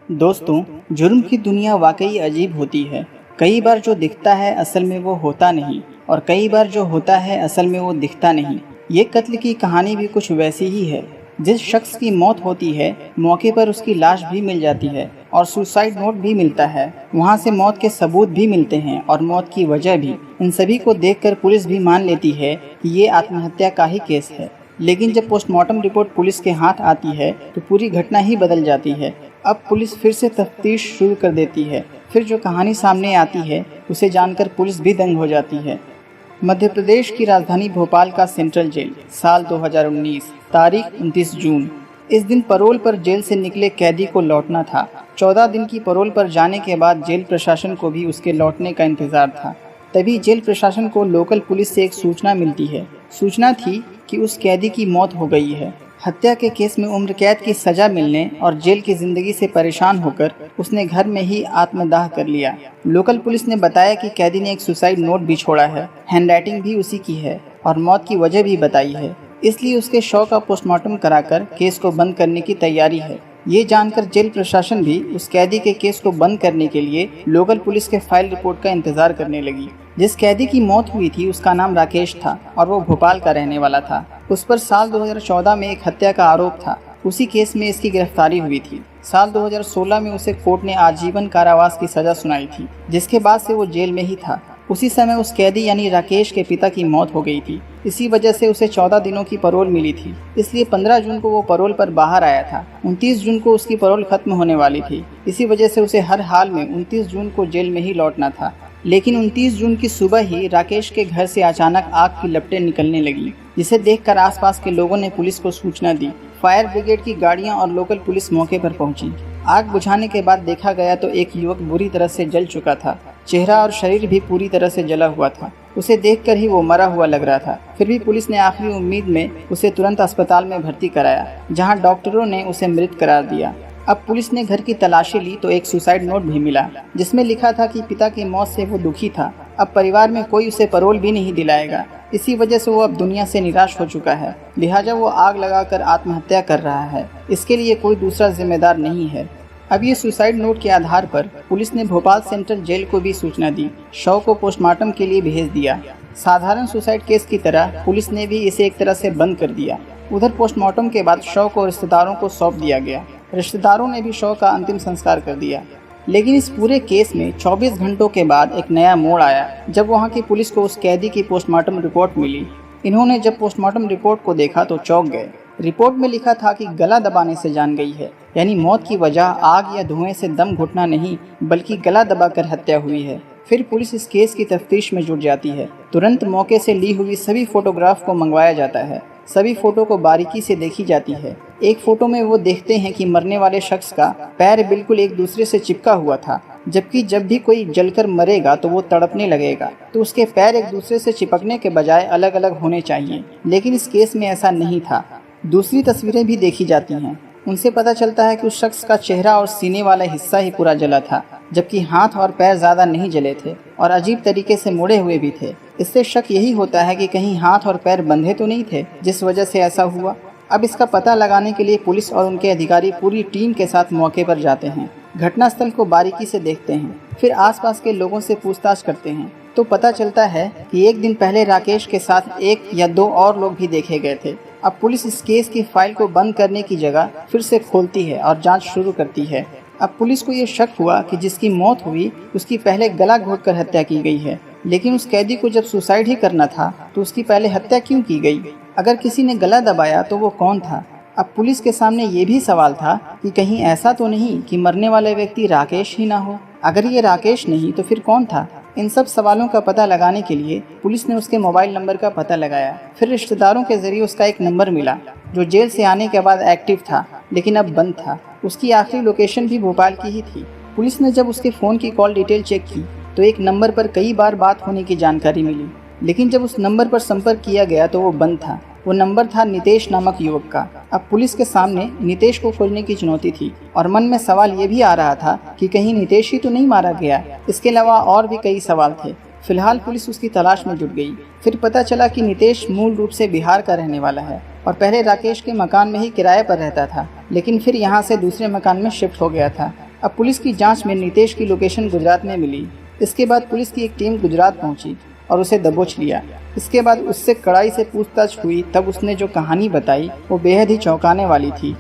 दोस्तों, जुर्म की दुनिया वाकई अजीब होती है। कई बार जो दिखता है असल में वो होता नहीं, और कई बार जो होता है असल में वो दिखता नहीं। ये कत्ल की कहानी भी कुछ वैसी ही है। जिस शख्स की मौत होती है, मौके पर उसकी लाश भी मिल जाती है और सुसाइड नोट भी मिलता है। वहाँ से मौत के सबूत भी मिलते हैं और मौत की वजह भी। इन सभी को देखकर पुलिस भी मान लेती है कि ये आत्महत्या का ही केस है। लेकिन जब पोस्टमार्टम रिपोर्ट पुलिस के हाथ आती है तो पूरी घटना ही बदल जाती है। अब पुलिस फिर से तफ्तीश शुरू कर देती है। फिर जो कहानी सामने आती है उसे जानकर पुलिस भी दंग हो जाती है। मध्य प्रदेश की राजधानी भोपाल का सेंट्रल जेल, साल 2019, तारीख 29 जून। इस दिन पैरोल पर जेल से निकले कैदी को लौटना था। 14 दिन की पैरोल पर जाने के बाद जेल प्रशासन को भी उसके लौटने का इंतजार था। तभी जेल प्रशासन को लोकल पुलिस से एक सूचना मिलती है। सूचना थी कि उस कैदी की मौत हो गई है। हत्या के केस में उम्र कैद की सजा मिलने और जेल की जिंदगी से परेशान होकर उसने घर में ही आत्मदाह कर लिया। लोकल पुलिस ने बताया कि कैदी ने एक सुसाइड नोट भी छोड़ा है, हैंडराइटिंग भी उसी की है और मौत की वजह भी बताई है। इसलिए उसके शव का पोस्टमार्टम कराकर केस को बंद करने की तैयारी है। ये जानकर जेल प्रशासन भी उस कैदी के केस को बंद करने के लिए लोकल पुलिस के फाइल रिपोर्ट का इंतजार करने लगी। जिस कैदी की मौत हुई थी उसका नाम राकेश था और वो भोपाल का रहने वाला था। उस पर साल 2014 में एक हत्या का आरोप था। उसी केस में इसकी गिरफ्तारी हुई थी। साल 2016 में उसे कोर्ट ने आजीवन कारावास की सजा सुनाई थी, जिसके बाद से वो जेल में ही था। उसी समय उस कैदी यानी राकेश के पिता की मौत हो गई थी। इसी वजह से उसे 14 दिनों की पैरोल मिली थी। इसलिए 15 जून को वो पैरोल पर बाहर आया था। 29 जून को उसकी पैरोल खत्म होने वाली थी। इसी वजह से उसे हर हाल में 29 जून को जेल में ही लौटना था। लेकिन 29 जून की सुबह ही राकेश के घर से अचानक आग की लपटें निकलने लगी, जिसे देखकर आसपास के लोगों ने पुलिस को सूचना दी। फायर ब्रिगेड की गाड़ियां और लोकल पुलिस मौके पर पहुंची। आग बुझाने के बाद देखा गया तो एक युवक बुरी तरह से जल चुका था। चेहरा और शरीर भी पूरी तरह से जला हुआ था। उसे देखकर ही वो मरा हुआ लग रहा था। फिर भी पुलिस ने आखिरी उम्मीद में उसे तुरंत अस्पताल में भर्ती कराया, जहां डॉक्टरों ने उसे मृत करार दिया। अब पुलिस ने घर की तलाशी ली तो एक सुसाइड नोट भी मिला, जिसमें लिखा था कि पिता की मौत से वो दुखी था। अब परिवार में कोई उसे पैरोल भी नहीं दिलाएगा। इसी वजह से वो अब दुनिया से निराश हो चुका है। लिहाजा वो आग लगाकर आत्महत्या कर रहा है। इसके लिए कोई दूसरा जिम्मेदार नहीं है। अब ये सुसाइड नोट के आधार पर पुलिस ने भोपाल सेंट्रल जेल को भी सूचना दी। शव को पोस्टमार्टम के लिए भेज दिया। साधारण सुसाइड केस की तरह पुलिस ने भी इसे एक तरह से बंद कर दिया। उधर पोस्टमार्टम के बाद शव को रिश्तेदारों को सौंप दिया गया। रिश्तेदारों ने भी शव का अंतिम संस्कार कर दिया। लेकिन इस पूरे केस में 24 घंटों के बाद एक नया मोड़ आया, जब वहां की पुलिस को उस कैदी की पोस्टमार्टम रिपोर्ट मिली। इन्होंने जब पोस्टमार्टम रिपोर्ट को देखा तो चौंक गए। रिपोर्ट में लिखा था कि गला दबाने से जान गई है, यानी मौत की वजह आग या धुएं से दम घुटना नहीं, बल्कि गला दबाकर हत्या हुई है। फिर पुलिस इस केस की तफ्तीश में जुट जाती है। तुरंत मौके से ली हुई सभी फोटोग्राफ को मंगवाया जाता है। सभी फोटो को बारीकी से देखी जाती है। एक फोटो में वो देखते हैं कि मरने वाले शख्स का पैर बिल्कुल एक दूसरे से चिपका हुआ था, जबकि जब भी कोई जलकर मरेगा तो वो तड़पने लगेगा, तो उसके पैर एक दूसरे से चिपकने के बजाय अलग अलग होने चाहिए। लेकिन इस केस में ऐसा नहीं था। दूसरी तस्वीरें भी देखी जाती हैं। उनसे पता चलता है कि उस शख्स का चेहरा और सीने वाला हिस्सा ही पूरा जला था, जबकि हाथ और पैर ज़्यादा नहीं जले थे और अजीब तरीके से मुड़े हुए भी थे। इससे शक यही होता है कि कहीं हाथ और पैर बंधे तो नहीं थे, जिस वजह से ऐसा हुआ। अब इसका पता लगाने के लिए पुलिस और उनके अधिकारी पूरी टीम के साथ मौके पर जाते हैं। घटनास्थल को बारीकी से देखते हैं, फिर आसपास के लोगों से पूछताछ करते हैं तो पता चलता है कि एक दिन पहले राकेश के साथ 1 या 2 और लोग भी देखे गए थे। अब पुलिस इस केस की फाइल को बंद करने की जगह फिर से खोलती है और जांच शुरू करती है। अब पुलिस को ये शक हुआ कि जिसकी मौत हुई उसकी पहले गला घोंटकर हत्या की गई है। लेकिन उस कैदी को जब सुसाइड ही करना था तो उसकी पहले हत्या क्यों की गई? अगर किसी ने गला दबाया तो वो कौन था? अब पुलिस के सामने ये भी सवाल था कि कहीं ऐसा तो नहीं कि मरने वाले व्यक्ति राकेश ही ना हो। अगर ये राकेश नहीं तो फिर कौन था? इन सब सवालों का पता लगाने के लिए पुलिस ने उसके मोबाइल नंबर का पता लगाया। फिर रिश्तेदारों के जरिए उसका एक नंबर मिला, जो जेल से आने के बाद एक्टिव था लेकिन अब बंद था। उसकी आखिरी लोकेशन भी भोपाल की ही थी। पुलिस ने जब उसके फ़ोन की कॉल डिटेल चेक की तो एक नंबर पर कई बार बात होने की जानकारी मिली, लेकिन जब उस नंबर पर संपर्क किया गया तो वो बंद था। वो नंबर था नितेश नामक युवक का। अब पुलिस के सामने नितेश को खोजने की चुनौती थी और मन में सवाल ये भी आ रहा था कि कहीं नितेश ही तो नहीं मारा गया। इसके अलावा और भी कई सवाल थे। फिलहाल पुलिस उसकी तलाश में जुट गई। फिर पता चला कि नितेश मूल रूप से बिहार का रहने वाला है और पहले राकेश के मकान में ही किराए पर रहता था, लेकिन फिर यहाँ से दूसरे मकान में शिफ्ट हो गया था। अब पुलिस की जांच में नितेश की लोकेशन गुजरात में मिली। इसके बाद पुलिस की एक टीम गुजरात पहुंची और उसे दबोच लिया। इसके बाद उससे कड़ाई से पूछताछ हुई, तब उसने जो कहानी बताई वो बेहद ही चौंकाने वाली थी।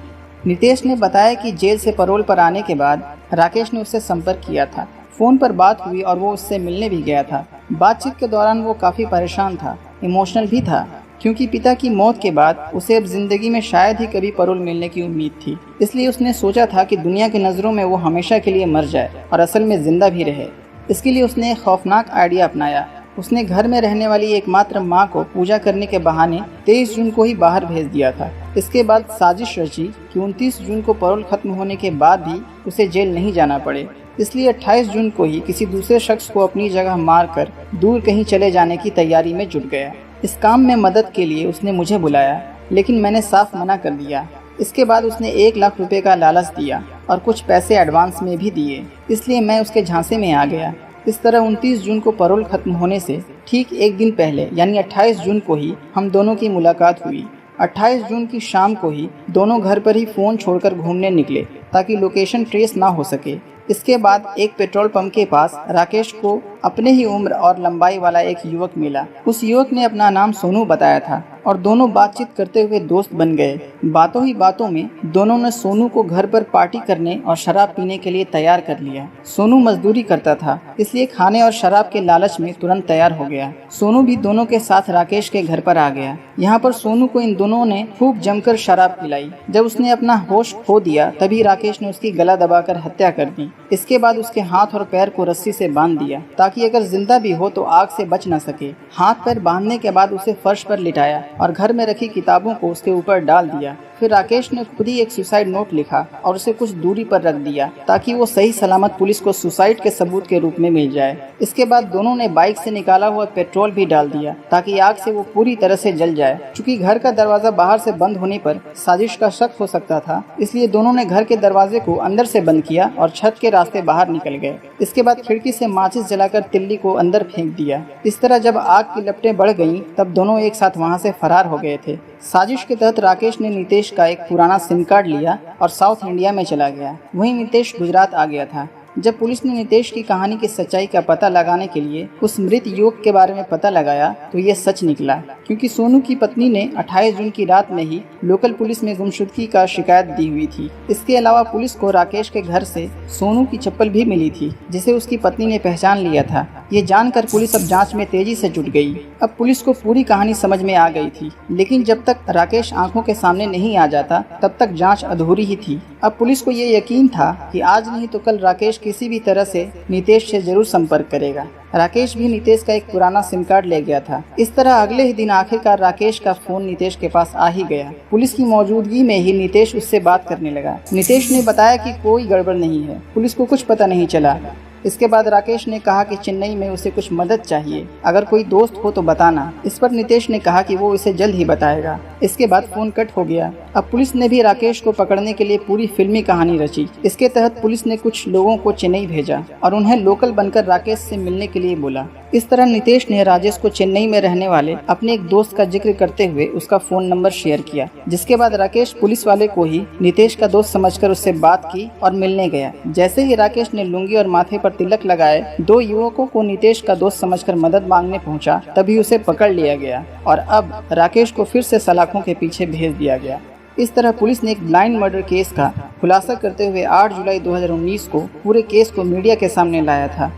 नितेश ने बताया कि जेल से पैरोल पर आने के बाद राकेश ने उससे संपर्क किया था। फ़ोन पर बात हुई और वो उससे मिलने भी गया था। बातचीत के दौरान वो काफ़ी परेशान था, इमोशनल भी था, क्योंकि पिता की मौत के बाद उसे अब ज़िंदगी में शायद ही कभी पैरोल मिलने की उम्मीद थी। इसलिए उसने सोचा था कि दुनिया की नज़रों में वो हमेशा के लिए मर जाए और असल में ज़िंदा भी रहे। इसके लिए उसने एक खौफनाक आइडिया अपनाया। उसने घर में रहने वाली एकमात्र माँ को पूजा करने के बहाने 23 जून को ही बाहर भेज दिया था। इसके बाद साजिश रची कि 29 जून को पैरोल खत्म होने के बाद भी उसे जेल नहीं जाना पड़े। इसलिए 28 जून को ही किसी दूसरे शख्स को अपनी जगह मारकर दूर कहीं चले जाने की तैयारी में जुट गया। इस काम में मदद के लिए उसने मुझे बुलाया, लेकिन मैंने साफ मना कर दिया। इसके बाद उसने 1 लाख रुपए का लालच दिया और कुछ पैसे एडवांस में भी दिए, इसलिए मैं उसके झांसे में आ गया। इस तरह 29 जून को पैरोल खत्म होने से ठीक एक दिन पहले यानी 28 जून को ही हम दोनों की मुलाकात हुई। 28 जून की शाम को ही दोनों घर पर ही फ़ोन छोड़कर घूमने निकले ताकि लोकेशन ट्रेस ना हो सके। इसके बाद एक पेट्रोल पंप के पास राकेश को अपने ही उम्र और लंबाई वाला एक युवक मिला। उस युवक ने अपना नाम सोनू बताया था और दोनों बातचीत करते हुए दोस्त बन गए। बातों ही बातों में दोनों ने सोनू को घर पर पार्टी करने और शराब पीने के लिए तैयार कर लिया। सोनू मजदूरी करता था, इसलिए खाने और शराब के लालच में तुरंत तैयार हो गया। सोनू भी दोनों के साथ राकेश के घर पर आ गया। यहाँ पर सोनू को इन दोनों ने खूब जमकर शराब पिलाई। जब उसने अपना होश खो दिया तभी राकेश ने उसकी गला दबाकर हत्या कर दी। इसके बाद उसके हाथ और पैर को रस्सी से बांध दिया ताकि अगर जिंदा भी हो तो आग से बच न सके। हाथ पैर बांधने के बाद उसे फर्श पर लिटाया और घर में रखी किताबों को उसके ऊपर डाल दिया। फिर राकेश ने खुद ही एक सुसाइड नोट लिखा और उसे कुछ दूरी पर रख दिया ताकि वो सही सलामत पुलिस को सुसाइड के सबूत के रूप में मिल जाए। इसके बाद दोनों ने बाइक से निकाला हुआ पेट्रोल भी डाल दिया ताकि आग से वो पूरी तरह से जल जाए। चूंकि घर का दरवाजा बाहर से बंद होने पर साजिश का शक हो सकता था, इसलिए दोनों ने घर के दरवाजे को अंदर से बंद किया और छत के रास्ते बाहर निकल गए। इसके बाद खिड़की से माचिस जलाकर तिल्ली को अंदर फेंक दिया। इस तरह जब आग की लपटें बढ़ गईं, तब दोनों एक साथ वहां से फरार हो गए थे। साजिश के तहत राकेश ने नितेश का एक पुराना सिम कार्ड लिया और साउथ इंडिया में चला गया। वहीं नितेश गुजरात आ गया था। जब पुलिस ने नितेश की कहानी की सच्चाई का पता लगाने के लिए उस मृत युवक के बारे में पता लगाया तो ये सच निकला, क्योंकि सोनू की पत्नी ने 28 जून की रात में ही लोकल पुलिस में गुमशुदगी का शिकायत दी हुई थी। इसके अलावा पुलिस को राकेश के घर से सोनू की चप्पल भी मिली थी, जिसे उसकी पत्नी ने पहचान लिया था। ये जानकर पुलिस अब जांच में तेजी से जुट गई। अब पुलिस को पूरी कहानी समझ में आ गई थी, लेकिन जब तक राकेश आंखों के सामने नहीं आ जाता तब तक जांच अधूरी ही थी। अब पुलिस को ये यकीन था कि आज नहीं तो कल राकेश किसी भी तरह से नितेश से जरूर संपर्क करेगा। राकेश भी नितेश का एक पुराना सिम कार्ड ले गया था। इस तरह अगले ही दिन आखिरकार राकेश का फोन नितेश के पास आ ही गया। पुलिस की मौजूदगी में ही नितेश उससे बात करने लगा। नितेश ने बताया कि कोई गड़बड़ नहीं है, पुलिस को कुछ पता नहीं चला। इसके बाद राकेश ने कहा कि चेन्नई में उसे कुछ मदद चाहिए, अगर कोई दोस्त हो तो बताना। इस पर नितेश ने कहा कि वो इसे जल्द ही बताएगा। इसके बाद फोन कट हो गया। अब पुलिस ने भी राकेश को पकड़ने के लिए पूरी फिल्मी कहानी रची। इसके तहत पुलिस ने कुछ लोगों को चेन्नई भेजा और उन्हें लोकल बनकर राकेश से मिलने के लिए बोला। इस तरह नितेश ने राजेश को चेन्नई में रहने वाले अपने एक दोस्त का जिक्र करते हुए उसका फोन नंबर शेयर किया, जिसके बाद राकेश पुलिस वाले को ही नितेश का दोस्त समझकर उससे बात की और मिलने गया। जैसे ही राकेश ने लुंगी और माथे पर तिलक लगाए 2 युवकों को नितेश का दोस्त समझकर मदद मांगने पहुंचा, तभी उसे पकड़ लिया गया और अब राकेश को फिर से सलाखों के पीछे भेज दिया गया। इस तरह पुलिस ने एक ब्लाइंड मर्डर केस का खुलासा करते हुए 8 जुलाई 2019 को पूरे केस को मीडिया के सामने लाया था।